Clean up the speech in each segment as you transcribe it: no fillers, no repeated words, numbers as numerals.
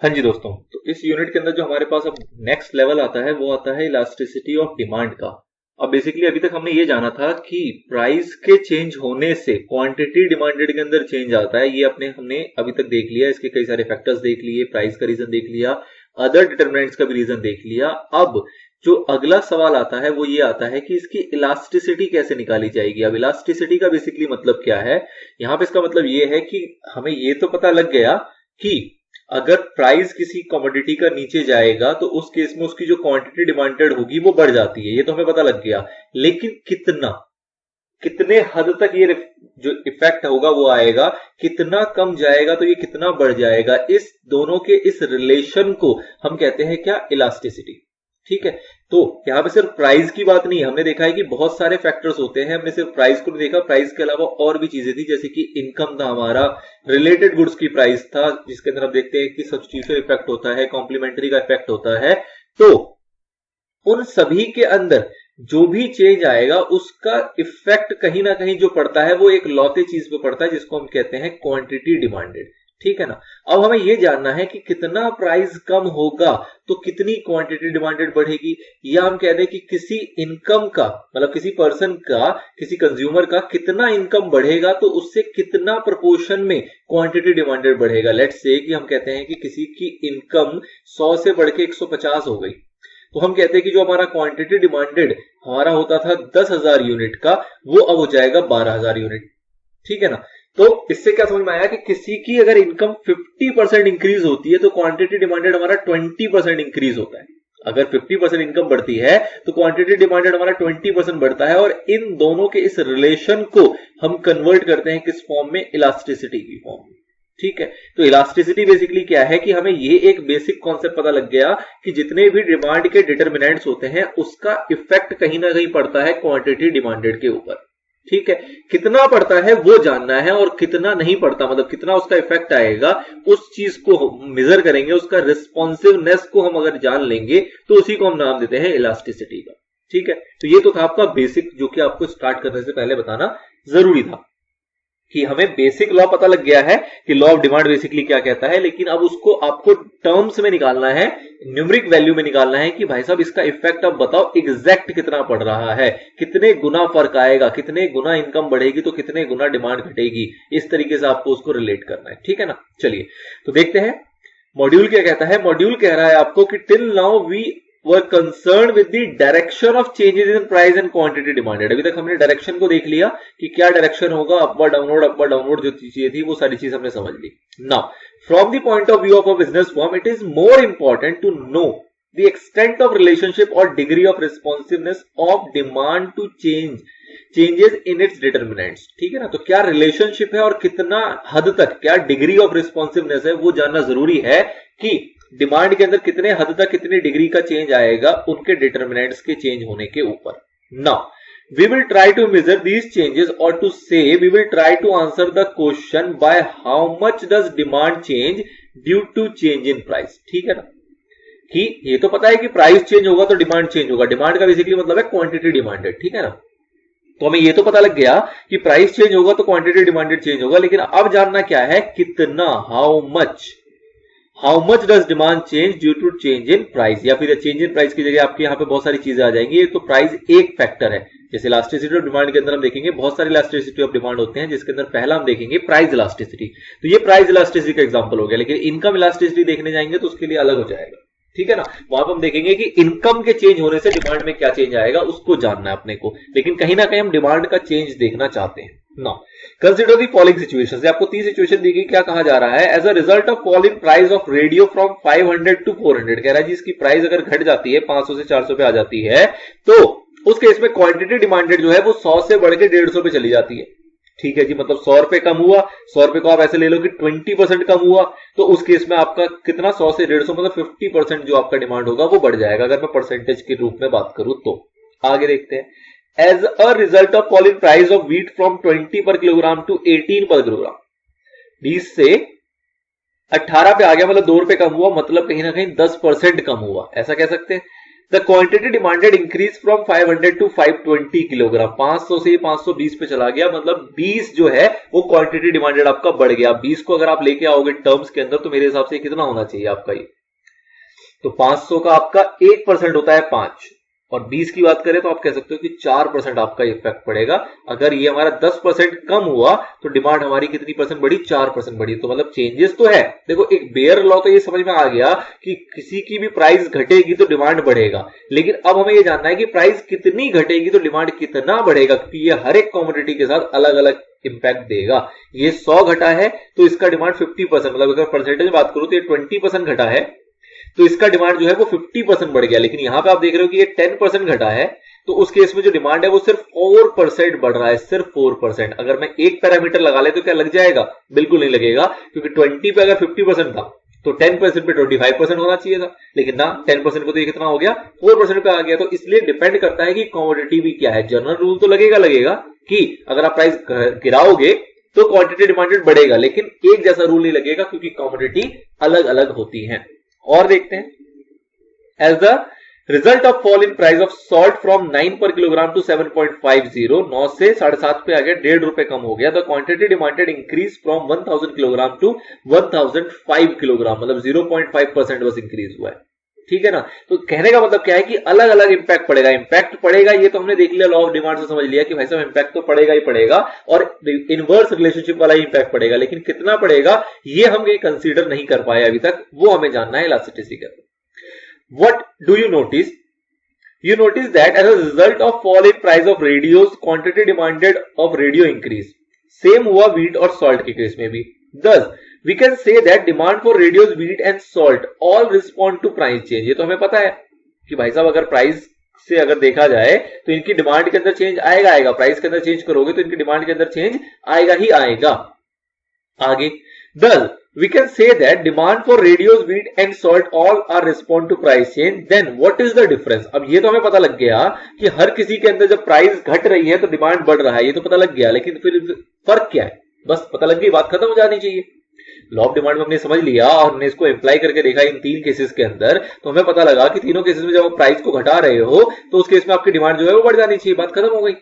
हाँ जी दोस्तों, तो इस यूनिट के अंदर जो हमारे पास अब नेक्स्ट लेवल आता है वो आता है इलास्टिसिटी ऑफ डिमांड का। अब बेसिकली अभी तक हमने ये जाना था कि प्राइस के चेंज होने से क्वांटिटी डिमांडेड के अंदर चेंज आता है। ये हमने अभी तक देख लिया, इसके कई सारे फैक्टर्स देख लिए, प्राइस का रीजन देख लिया, अदर डिटरमिनेंट्स का भी रीजन देख लिया। अब जो अगला सवाल आता है वो ये आता है कि इसकी इलास्टिसिटी कैसे निकाली जाएगी। अब इलास्टिसिटी का बेसिकली मतलब क्या है, यहाँ पे इसका मतलब ये है कि हमें ये तो पता लग गया कि अगर प्राइस किसी कमोडिटी का नीचे जाएगा तो उस केस में उसकी जो क्वांटिटी डिमांडेड होगी वो बढ़ जाती है, ये तो हमें पता लग गया। लेकिन कितने हद तक ये जो इफेक्ट होगा वो आएगा, कितना कम जाएगा तो ये कितना बढ़ जाएगा, इस दोनों के इस रिलेशन को हम कहते हैं क्या, इलास्टिसिटी। ठीक है, तो यहां पे सिर्फ प्राइस की बात नहीं, हमने देखा है कि बहुत सारे फैक्टर्स होते हैं। हमने सिर्फ प्राइस को नहीं देखा, प्राइस के अलावा और भी चीजें थी, जैसे कि इनकम था हमारा, रिलेटेड गुड्स की प्राइस था, जिसके अंदर हम देखते हैं कि सब्स्टिट्यूशन इफेक्ट होता है, कॉम्प्लीमेंट्री का इफेक्ट होता है। तो उन सभी के अंदर जो भी चेंज आएगा उसका इफेक्ट कहीं ना कहीं जो पड़ता है वो एक लौते चीज पे पड़ता है, जिसको हम कहते हैं क्वांटिटी डिमांडेड। ठीक है ना। अब हमें यह जानना है कि कितना प्राइस कम होगा तो कितनी क्वांटिटी डिमांडेड बढ़ेगी, या हम कह दें कि किसी इनकम का, मतलब किसी पर्सन का, किसी कंज्यूमर का कितना इनकम बढ़ेगा तो उससे कितना प्रोपोर्शन में क्वांटिटी डिमांडेड बढ़ेगा। लेट्स से कि हम कहते हैं कि किसी की इनकम 100 से बढ़ के 150 हो गई, तो हम कहते हैं कि जो हमारा क्वांटिटी डिमांडेड हमारा होता था 10,000 यूनिट का, वो अब हो जाएगा 12,000 यूनिट। ठीक है ना। तो इससे क्या समझ में आया कि किसी की अगर इनकम 50% इंक्रीज होती है तो क्वांटिटी डिमांडेड हमारा 20% इंक्रीज होता है। अगर 50% इनकम बढ़ती है तो क्वांटिटी डिमांडेड हमारा 20% बढ़ता है, और इन दोनों के इस रिलेशन को हम कन्वर्ट करते हैं किस फॉर्म में, इलास्टिसिटी की फॉर्म में। ठीक है, तो इलास्टिसिटी बेसिकली क्या है कि हमें ये एक बेसिक कॉन्सेप्ट पता लग गया कि जितने भी डिमांड के डिटरमिनेंट्स होते हैं उसका इफेक्ट कहीं ना कहीं पड़ता है क्वांटिटी डिमांडेड के ऊपर। ठीक है, कितना पड़ता है वो जानना है, और कितना नहीं पड़ता, मतलब कितना उसका इफेक्ट आएगा, उस चीज को मेजर करेंगे, उसका रिस्पॉन्सिवनेस को हम अगर जान लेंगे तो उसी को हम नाम देते हैं इलास्टिसिटी का। ठीक है, तो ये तो था आपका बेसिक, जो कि आपको स्टार्ट करने से पहले बताना जरूरी था कि हमें बेसिक लॉ पता लग गया है कि लॉ ऑफ डिमांड बेसिकली क्या कहता है, लेकिन अब उसको आपको टर्म्स में निकालना है, न्यूमेरिक वैल्यू में निकालना है कि भाई साहब इसका इफेक्ट अब बताओ एग्जैक्ट कितना पड़ रहा है, कितने गुना फर्क आएगा, कितने गुना इनकम बढ़ेगी तो कितने गुना डिमांड घटेगी। इस तरीके से आपको उसको रिलेट करना है। ठीक है ना। चलिए तो देखते हैं मॉड्यूल क्या कहता है। मॉड्यूल कह रहा है आपको कि till now we were concerned with the direction of changes in price and quantity demanded। अभी तक हमने डायरेक्शन को देख लिया कि क्या डायरेक्शन होगा, अपवर्ड डाउनवर्ड जो चीजें थी वो सारी चीज हमने समझ ली। Now from the point of view of a business firm it is more important to know the extent of relationship or degree of responsiveness of demand to changes in its determinants। ठीक है ना। तो क्या relationship है और कितना हद तक, क्या डिग्री ऑफ रिस्पॉन्सिवनेस है, वो जानना जरूरी है कि डिमांड के अंदर कितने हद तक कितनी डिग्री का चेंज आएगा उनके डिटरमिनेंट्स के चेंज होने के ऊपर। Now we will try to measure these changes, और to say we will try to answer the question by how much does demand change due to change in price. ठीक है ना, कि ये तो पता है कि प्राइस चेंज होगा तो डिमांड चेंज होगा, डिमांड का बेसिकली मतलब है क्वांटिटी डिमांडेड। ठीक है ना। तो हमें ये तो पता लग गया कि प्राइस चेंज होगा तो क्वांटिटी डिमांडेड चेंज होगा, लेकिन अब जानना क्या है, कितना, how much does demand change due to change in price, या फिर चेंज इन प्राइस की जगह आपके यहाँ पे बहुत सारी चीजें आ जाएंगी। तो प्राइस एक फैक्टर है, जैसे इलास्टिसिटी ऑफ डिमांड के अंदर हम देखेंगे बहुत सारे इलास्टिसिटी ऑफ डिमांड होते हैं, जिसके अंदर पहला हम देखेंगे प्राइस इलास्टिसिटी। तो ये प्राइस इलास्टिसिटी का एग्जांपल हो गया, लेकिन इनकम इलास्टिसिटी देखने जाएंगे तो उसके लिए अलग हो जाएगा। ठीक है ना। वहां पर हम देखेंगे कि इनकम के चेंज होने से डिमांड में क्या चेंज आएगा उसको जानना है अपने को, लेकिन कहीं ना कहीं हम डिमांड का चेंज देखना चाहते हैं। Now consider the following situations. आपको 3 सिचुएशन दी गई, क्या कहा जा रहा है, as a result of fall in price of radio from 500 to 400। कह रहा है जी इसकी प्राइस अगर घट जाती है, 500 से 400 पे आ जाती है, तो उस केस में क्वांटिटी डिमांडेड जो है वो 100 से बढ़ के 150 पे चली जाती है। ठीक है जी, मतलब 100 रुपए कम हुआ, 100 रुपए को आप ऐसे ले लो कि 20% कम हुआ, तो उस केस में आपका कितना, 100 से 150, मतलब 50% जो आपका डिमांड होगा वो बढ़ जाएगा, अगर मैं परसेंटेज के रूप में बात करूं तो। आगे देखते हैं, as a result of fall in price of wheat from 20 per kilogram to 18 पर किलोग्राम, 20 से 18 पे आ गया, मतलब 2 रुपए कम हुआ, मतलब कहीं ना कहीं 10% कम हुआ, ऐसा कह सकते हैं। The quantity demanded increase from 500 to 520 kilogram, 500 से 520 पे चला गया, मतलब 20 जो है वो क्वांटिटी डिमांडेड आपका बढ़ गया। 20 को अगर आप लेके आओगे टर्म्स के अंदर तो मेरे हिसाब से कितना होना चाहिए आपका ये, तो 500 का आपका 1% होता है 5, और 20 की बात करें तो आप कह सकते हो कि 4% आपका इफेक्ट पड़ेगा। अगर ये हमारा 10% कम हुआ तो डिमांड हमारी कितनी परसेंट बढ़ी, 4% बढ़ी। तो मतलब चेंजेस तो है। देखो एक बेयर लॉ तो ये समझ में आ गया कि किसी की भी प्राइस घटेगी तो डिमांड बढ़ेगा, लेकिन अब हमें ये जानना है कि प्राइस कितनी घटेगी तो डिमांड कितना बढ़ेगा, क्योंकि ये हर एक कॉमोडिटी के साथ अलग अलग इंपैक्ट देगा। ये 100 घटा है तो इसका डिमांड 50%, मतलब अगर परसेंटेज बात करूं तो ये 20% घटा है तो इसका डिमांड जो है वो 50% बढ़ गया। लेकिन यहां पे आप देख रहे हो कि ये 10% घटा है, तो उस केस में जो डिमांड है वो सिर्फ 4% बढ़ रहा है, सिर्फ 4%। अगर मैं एक पैरामीटर लगा ले तो क्या लग जाएगा? बिल्कुल नहीं लगेगा, क्योंकि 20 पे अगर 50% था तो 10% पे 25% होना चाहिए था, लेकिन ना 10% पे तो ये कितना हो गया, 4% पे आ गया। तो इसलिए डिपेंड करता है कि कमोडिटी भी क्या है। जनरल रूल तो लगेगा कि अगर आप प्राइस गिराओगे तो क्वांटिटी डिमांडेड बढ़ेगा, लेकिन एक जैसा रूल नहीं लगेगा क्योंकि कमोडिटी अलग अलग होती है। और देखते हैं, as the result of fall in price of salt from 9 per kilogram to 7.50, 9 से 7.5 पे आ गया, 1.5 रुपए कम हो गया। The quantity demanded increase from 1000 kilogram to 1005 kilogram, मतलब 0.5% बस इंक्रीज हुआ है। ठीक है ना। तो कहने का मतलब क्या है कि अलग अलग इंपैक्ट पड़ेगा। इंपैक्ट पड़ेगा ये तो हमने देख लिया, लॉ ऑफ डिमांड से समझ लिया कि भाई साहब इंपैक्ट तो पड़ेगा ही पड़ेगा, और इनवर्स रिलेशनशिप वाला ही इंपैक्ट पड़ेगा, लेकिन कितना पड़ेगा ये हम ये कंसीडर नहीं कर पाए अभी तक, वो हमें जानना है इलास्टिसिटी के अंदर। What do you notice? You notice that as a result of fall in price of radios, quantity demanded of radio increase. Same हुआ wheat और salt के केस में भी। Thus, we can say that demand for radios, wheat and salt all respond to price change. ये तो हमें पता है कि भाई साहब अगर प्राइस से अगर देखा जाए तो इनकी डिमांड के अंदर चेंज आएगा। प्राइस के अंदर चेंज करोगे तो इनकी डिमांड के अंदर चेंज आएगा ही आएगा। आगे, thus we can say that demand for radios, wheat and salt all are respond to price change. Then what is the difference? अब ये तो हमें पता लग गया कि हर किसी के अंदर जब प्राइस घट रही है तो डिमांड बढ़ रहा है, ये तो पता लग गया, लेकिन फिर फर्क क्या है? बस पता लग गई, बात खत्म हो जानी चाहिए। लॉ ऑफ डिमांड में हमने समझ लिया और हमने इसको अप्लाई करके देखा इन 3 केसेस के अंदर, तो हमें पता लगा कि तीनों केसेस में जब आप प्राइस को घटा रहे हो तो उस केस में आपकी डिमांड जो है वो बढ़ जानी चाहिए, बात खत्म हो गई।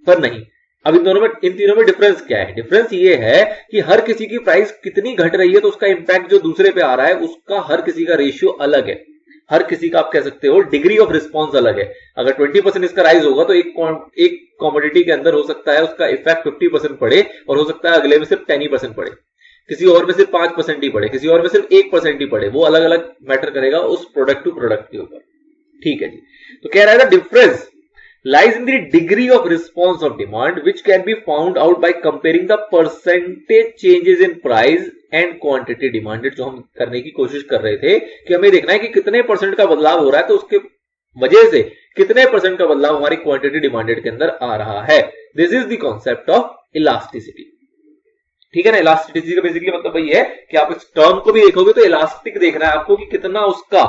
पर नहीं, अब इन तीनों में डिफरेंस क्या है? डिफरेंस ये है कि हर किसी की प्राइस कितनी घट रही है तो उसका इंपैक्ट जो दूसरे पे आ रहा है उसका हर किसी का रेशियो अलग है। हर किसी का आप कह सकते हो डिग्री ऑफ रिस्पॉन्स अलग है। अगर 20% इसका राइज होगा तो एक कॉमोडिटी के अंदर हो सकता है उसका इफेक्ट 50% पड़े, और हो सकता है अगले में सिर्फ 10% पड़े, किसी और में सिर्फ 5% ही पड़े, किसी और में सिर्फ 1% ही पड़े। वो अलग अलग मैटर करेगा उस प्रोडक्ट टू प्रोडक्ट के ऊपर। ठीक है जी। तो कह रहा है difference lies in the degree of response of demand, which can be found out by comparing the percentage changes in price and quantity demanded। जो हम करने की कोशिश कर रहे थे कि हमें देखना है कि कितने परसेंट का बदलाव हो रहा है, तो उसके वजह से कितने परसेंट का बदलाव हमारी क्वांटिटी डिमांडेड के अंदर आ रहा है। This is the concept of elasticity. ठीक है ना। इलास्टिसिटी का बेसिकली मतलब वही है कि आप इस टर्म को भी देखोगे तो इलास्टिक देखना है आपको कि कितना उसका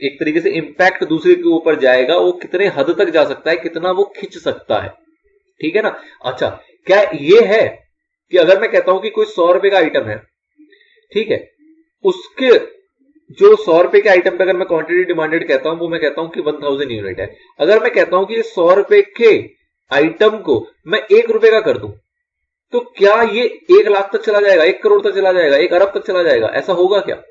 एक तरीके से इंपैक्ट दूसरे के ऊपर जाएगा, वो कितने हद तक जा सकता है, कितना वो खिंच सकता है। ठीक है ना। अच्छा, क्या ये है कि अगर मैं कहता हूं कि कोई 100 रुपए का आइटम है, ठीक है, उसके जो 100 रुपए के आइटम पे अगर मैं क्वांटिटी डिमांडेड कहता हूं वो मैं कहता हूं कि 1000 यूनिट है। अगर मैं कहता हूं कि 100 रुपए के आइटम को मैं 1 रुपए का कर दूं तो क्या ये 1 लाख तक चला जाएगा, 1 करोड़ तक चला जाएगा, 1 अरब तक चला जाएगा? ऐसा होगा क्या?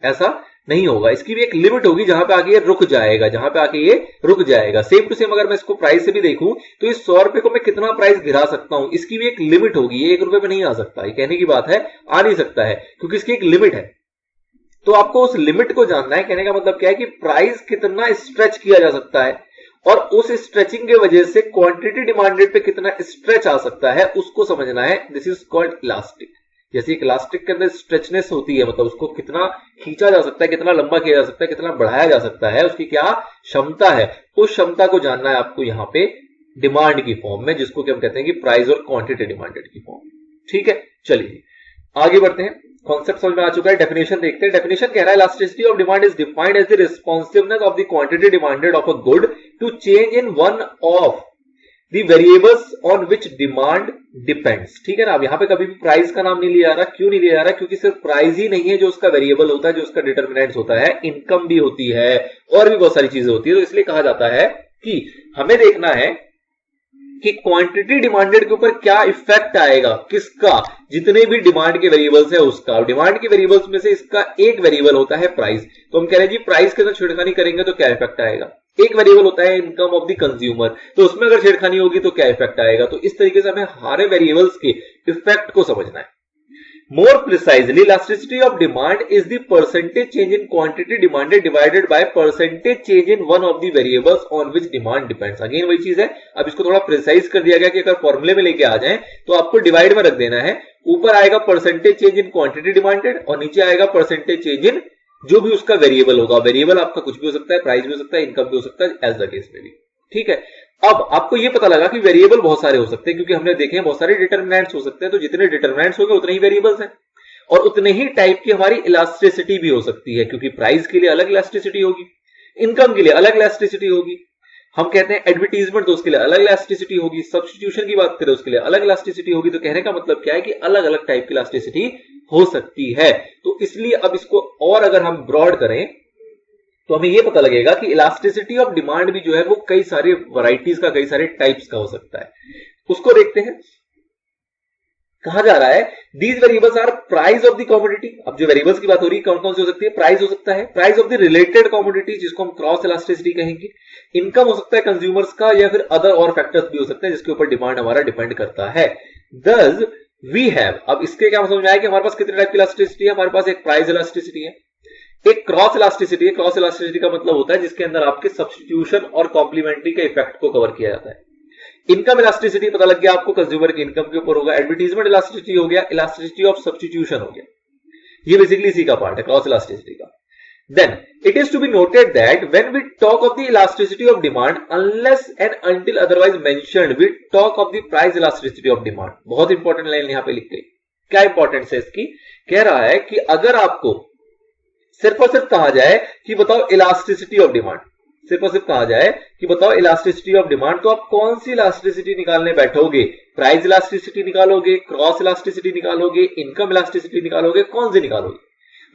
ऐसा नहीं होगा। इसकी भी एक लिमिट होगी जहां पे आके ये रुक जाएगा, जहां पे आके ये रुक जाएगा। सेम टू सेम अगर मैं इसको प्राइस से भी देखूं तो इस 100 रुपए को मैं कितना प्राइस गिरा सकता हूं, इसकी भी एक लिमिट होगी। ये 1 रुपए पे नहीं आ सकता, ये कहने की बात है, आ नहीं सकता है, क्योंकि इसकी एक लिमिट है। तो आपको उस लिमिट को जानना है। कहने का मतलब क्या है कि प्राइस कितना स्ट्रेच किया जा सकता है, और उस स्ट्रेचिंग के वजह से क्वांटिटी डिमांडेड पे कितना स्ट्रेच आ सकता है, उसको समझना है। This is called elastic. जैसे एक इलास्टिक के अंदर स्ट्रेचनेस होती है, मतलब उसको कितना खींचा जा सकता है, कितना लंबा किया जा सकता है, कितना बढ़ाया जा सकता है, उसकी क्या क्षमता है, उस क्षमता को जानना है आपको यहां पे डिमांड की फॉर्म में, जिसको कि हम कहते हैं कि प्राइस और क्वांटिटी डिमांडेड की फॉर्म। ठीक है, चलिए आगे बढ़ते हैं। कॉन्सेप्ट समझ में आ चुका है, डेफिनेशन देखते हैं। डेफिनेशन कह रहा है elasticity of demand is defined as the responsiveness of the quantity demanded of a good to change in one of the variables on which demand depends. ठीक है ना, अब यहां पे कभी भी प्राइस का नाम नहीं लिया जा रहा। क्यों नहीं लिया जा रहा? क्योंकि सिर्फ प्राइस ही नहीं है जो उसका वेरिएबल होता है, जो उसका डिटर्मिनेंट्स होता है, इनकम भी होती है और भी बहुत सारी चीजें होती है। तो इसलिए कहा जाता है कि हमें देखना है कि क्वांटिटी डिमांडेड के ऊपर क्या इफेक्ट आएगा, किसका, जितने भी डिमांड के वेरिएबल्स है उसका। डिमांड के वेरिएबल्स में से इसका एक वेरिएबल होता है प्राइस। तो हम कह रहे हैं जी प्राइस के साथ छेड़खानी करेंगे तो क्या इफेक्ट आएगा। एक वेरिएबल होता है इनकम ऑफ द कंज्यूमर, तो उसमें अगर छेड़खानी होगी तो क्या इफेक्ट आएगा। तो इस तरीके से हमें सारे वेरिएबल्स के इफेक्ट को समझना है। More precisely, elasticity of demand is the percentage change in quantity demanded divided by percentage change in one of the variables on which demand depends. Again वही चीज है, अब इसको थोड़ा प्रिसाइज कर दिया गया कि अगर फॉर्मूले में लेके आ जाएं तो आपको डिवाइड में रख देना है। ऊपर आएगा percentage change in quantity demanded और नीचे आएगा परसेंटेज चेंज इन जो भी उसका वेरिएबल होगा। वेरिएबल आपका कुछ भी हो सकता है, प्राइस भी हो सकता है, इनकम भी हो सकता है, एज द केस में भी। ठीक है, अब आपको यह पता लगा कि वेरिएबल बहुत सारे हो सकते हैं, क्योंकि हमने देखे हैं बहुत सारे डिटरमिनेंट्स हो सकते हैं। तो जितने डिटरमिनेंट्स होंगे उतने ही वेरिएबल्स हैं और उतने ही टाइप की हमारी इलास्टिसिटी भी हो सकती है, क्योंकि प्राइस के लिए अलग इलास्टिसिटी होगी, इनकम के लिए अलग इलास्टिसिटी होगी। हम कहते हैं एडवर्टीजमेंट, तो उसके लिए अलग इलास्टिसिटी होगी। सब्स्टिट्यूशन की बात करें उसके लिए अलग इलास्टिसिटी होगी। तो कहने का मतलब क्या है कि अलग अलग टाइप की इलास्टिसिटी हो सकती है। तो इसलिए अब इसको और अगर हम ब्रॉड करें तो हमें यह पता लगेगा कि इलास्टिसिटी ऑफ डिमांड भी जो है वो कई सारे वैरायटीज का, कई सारे टाइप्स का हो सकता है। उसको देखते हैं। कहा जा रहा है these variables are price of the commodity. अब जो वेरिएबल्स की बात हो रही है कौन कौन सी हो सकती है? प्राइस हो सकता है, price of the related commodity जिसको हम क्रॉस इलास्टिसिटी कहेंगे। इनकम हो सकता है कंज्यूमर्स का, या फिर अदर और फैक्टर्स भी हो सकते हैं जिसके ऊपर डिमांड हमारा डिपेंड करता है। दस वी हैव, अब इसके क्या समझ में आया कि हमारे पास कितने टाइप की इलास्टिसिटी है। हमारे पास एक प्राइस इलास्टिसिटी है, एक क्रॉस इलास्टिसिटी है। क्रॉस इलास्टिसिटी का मतलब होता है जिसके अंदर आपके सब्स्टिट्यूशन और कॉम्प्लीमेंट्री के इफेक्ट को कवर किया जाता है। इनकम इलास्टिसिटी पता लग गया आपको, कंज्यूमर की इनकम के ऊपर होगा। एडवर्टीजमेंट इलास्टिसिटी हो गया, इलास्टिसिटी ऑफ सब्स्टिट्यूशन हो गया। ये बेसिकली इसी का पार्ट है क्रॉस इलास्टिसिटी का। Then it is to be noted that when we talk of the elasticity of demand, unless and until otherwise mentioned, we talk of the price elasticity of demand. बहुत important line यहां पे लिख गई। क्या importance है इसकी? कह रहा है कि अगर आपको सिर्फ और सिर्फ कहा जाए कि बताओ इलास्टिसिटी ऑफ डिमांड, सिर्फ और सिर्फ कहा जाए कि बताओ इलास्टिसिटी ऑफ डिमांड, तो आप कौन सी इलास्टिसिटी निकालने बैठोगे? प्राइस इलास्टिसिटी निकालोगे, क्रॉस इलास्टिसिटी निकालोगे, इनकम इलास्टिसिटी निकालोगे, कौन सी निकालोगे?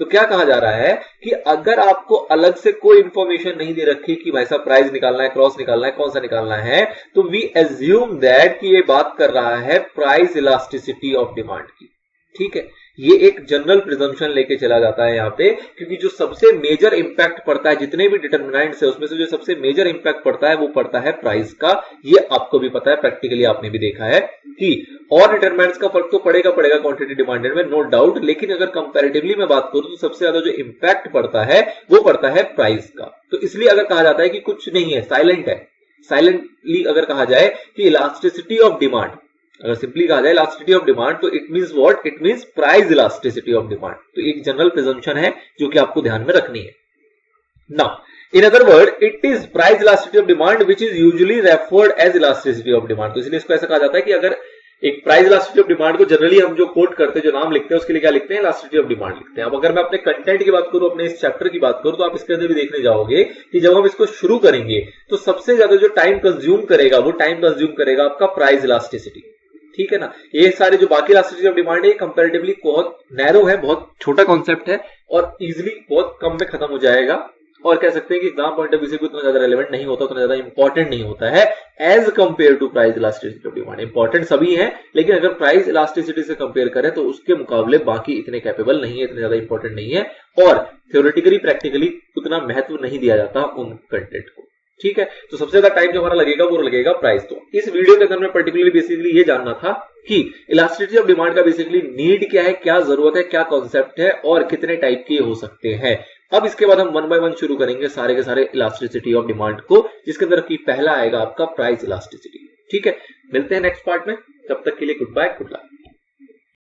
तो क्या कहा जा रहा है कि अगर आपको अलग से कोई इंफॉर्मेशन नहीं दे रखी कि भाई साहब प्राइस निकालना है, क्रॉस निकालना है, कौन सा निकालना है, तो वी एज्यूम दैट कि ये बात कर रहा है प्राइस इलास्टिसिटी ऑफ डिमांड की। ठीक है, ये एक जनरल प्रिजम्पशन लेके चला जाता है यहां पे, क्योंकि जो सबसे मेजर इंपैक्ट पड़ता है जितने भी डिटरमिनेंट्स है उसमें से जो सबसे मेजर इंपैक्ट पड़ता है वो पड़ता है प्राइस का। ये आपको भी पता है, प्रैक्टिकली आपने भी देखा है कि और डिटरमिनेंट्स का फर्क तो पड़ेगा क्वांटिटी डिमांडेड में, नो डाउट, लेकिन अगर कंपैरेटिवली मैं बात करूं तो सबसे ज्यादा जो इंपैक्ट पड़ता है वो पड़ता है प्राइस का। तो इसलिए अगर कहा जाता है कि कुछ नहीं है, साइलेंट है, साइलेंटली अगर कहा जाए कि इलास्टिसिटी ऑफ डिमांड, अगर सिंपली कहा जाए इलास्टिसिटी ऑफ डिमांड, तो it means what? It means price elasticity of demand. तो एक जनरल प्रिजम्पशन है जो कि आपको ध्यान में रखनी है। Now in other word, it is price elasticity of demand which is usually referred as elasticity of demand. तो इसलिए इसको ऐसा कहा जाता है कि अगर एक प्राइस इलास्टिसिटी ऑफ डिमांड को जनरली हम जो कोट करते हैं, जो नाम लिखते हैं, उसके लिए क्या लिखते हैं? इलास्टिसिटी ऑफ डिमांड लिखते हैं। अब अगर मैं अपने कंटेंट की बात करूं, अपने इस चैप्टर की बात करूं, तो आप इसके अंदर भी देखने जाओगे कि जब हम इसको शुरू करेंगे तो सबसे ज्यादा जो टाइम कंज्यूम करेगा वो टाइम कंज्यूम करेगा आपका प्राइस इलास्टिसिटी। ठीक है ना, ये सारे जो बाकी इलास्टिसिटी ऑफ डिमांड है कंपैरेटिवली बहुत नैरो है, बहुत छोटा कॉन्सेप्ट है और इजीली बहुत कम में खत्म हो जाएगा, और कह सकते हैं कि एग्जाम पॉइंट ऑफ व्यू से भी उतना ज्यादा रेलेवेंट नहीं होता, उतना ज्यादा इंपॉर्टेंट नहीं होता है as compare to price elasticity of demand. Important सभी है, लेकिन अगर प्राइस इलास्टिसिटी से कंपेयर करें तो उसके मुकाबले बाकी इतने कैपेबल नहीं है, इतने ज्यादा इंपॉर्टेंट नहीं है, और थ्योरेटिकली प्रैक्टिकली उतना महत्व नहीं दिया जाता उन कंटेंट को। ठीक है, तो सबसे ज्यादा टाइम जो हमारा लगेगा वो लगेगा प्राइस। तो इस वीडियो के अंदर में पर्टिकुलरली बेसिकली ये जानना था कि इलास्टिसिटी ऑफ डिमांड का बेसिकली नीड क्या है, क्या जरूरत है, क्या कॉन्सेप्ट है और कितने टाइप के हो सकते हैं। अब इसके बाद हम वन बाय वन शुरू करेंगे सारे के सारे इलास्टिसिटी ऑफ डिमांड को, जिसके अंदर की पहला आएगा आपका प्राइस इलास्टिसिटी। ठीक है, मिलते हैं नेक्स्ट पार्ट में, तब तक के लिए गुड बाय, गुड लक।